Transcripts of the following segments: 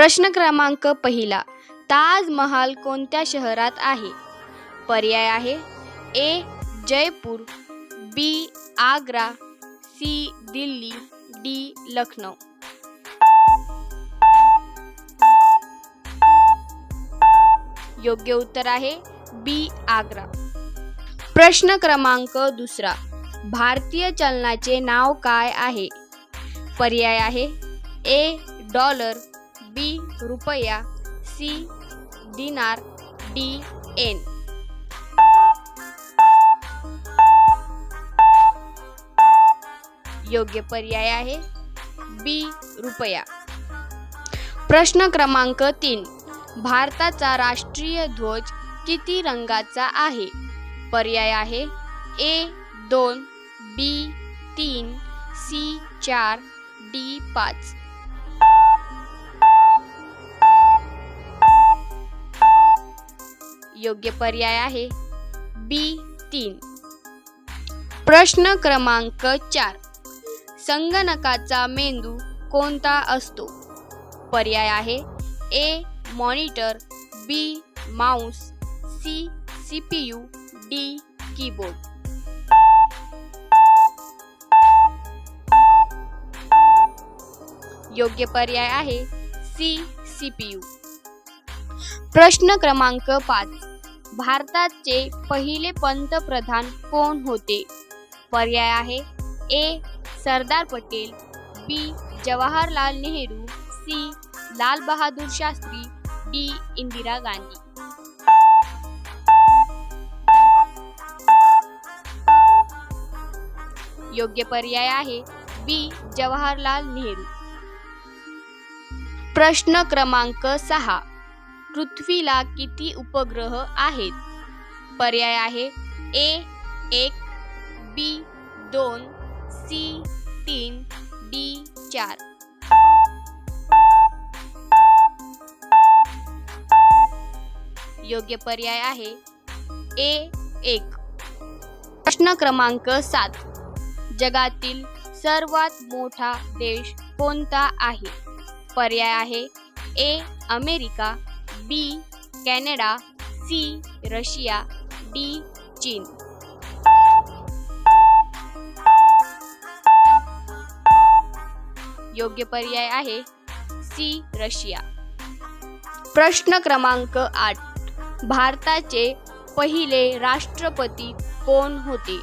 प्रश्न क्रमांक पहिला, ताजमहाल कोणत्या शहरात आहे? पर्याय आहे ए जयपूर, बी आग्रा, सी दिल्ली, डी लखनौ. योग्य उत्तर आहे बी आग्रा. प्रश्न क्रमांक दुसरा, भारतीय चलनाचे नाव काय आहे? पर्याय आहे ए डॉलर, बी रुपया, सी दिनार, डी एन. योग्य पर्याय आहे बी रुपया. प्रश्न क्रमांक 3, भारताचा राष्ट्रीय ध्वज किती रंगाचा आहे? पर्याय आहे ए 2, बी 3, सी 4, डी 5. योग्य पर्याय आहे बी 3. प्रश्न क्रमांक 4, संगणकाचा मेंदू कोणता असतो? पर्याय आहे A monitor, B mouse, C CPU, D keyboard. योग्य पर्याय आहे सी सीपीयू. प्रश्न क्रमांक 5, भारताचे पहिले पंतप्रधान कोण होते? पर्याय आहे ए सरदार पटेल, बी जवाहरलाल नेहरू, सी लाल बहादूर शास्त्री, डी इंदिरा गांधी. योग्य पर्याय आहे बी जवाहरलाल नेहरू. प्रश्न क्रमांक 6, पृथ्वीला किती उपग्रह आहेत? पर्याय आहे ए 1, बी 2, सी 3, डी 4. योग्य पर्याय आहे ए 1. प्रश्न क्रमांक 7, जगातील सर्वात मोठा देश कोणता आहे? पर्याय आहे A America, B Canada, C Russia, D चीन. योग्य पर्याय आहे सी रशिया. प्रश्न क्रमांक 8, भारताचे पहिले राष्ट्रपती कोण होते?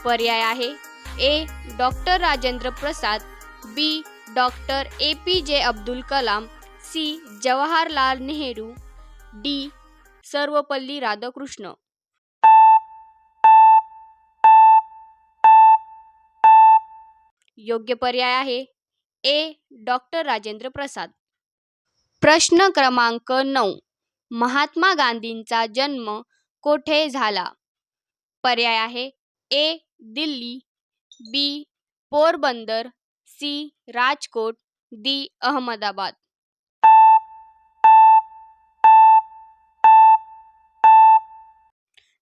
पर्याय आहे A doctor Rajendra Prasad, B doctor APJ Abdul Kalam, C Jawaharlal Nehru, D Sarvepalli Radhakrishnan. योग्य पर्याय आहे ए डॉक्टर राजेंद्र प्रसाद. प्रश्न क्रमांक 9, महात्मा गांधींचा जन्म कोठे झाला? पर्याय आहे ए दिल्ली, बी पोरबंदर, सी राजकोट, डी अहमदाबाद.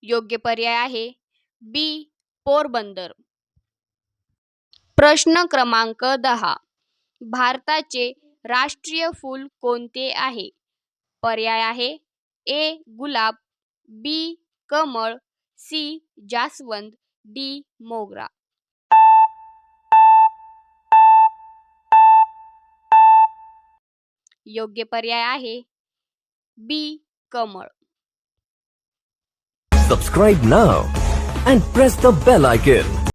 योग्य पर्याय आहे बी पोरबंदर. प्रश्न क्रमांक 10, भारताचे राष्ट्रीय फूल कोणते आहे? पर्याय आहे ए गुलाब, बी कमळ, सी जास्वंद, डी मोगरा. योग्य पर्याय आहे बी कमळ. Subscribe now and press the bell icon.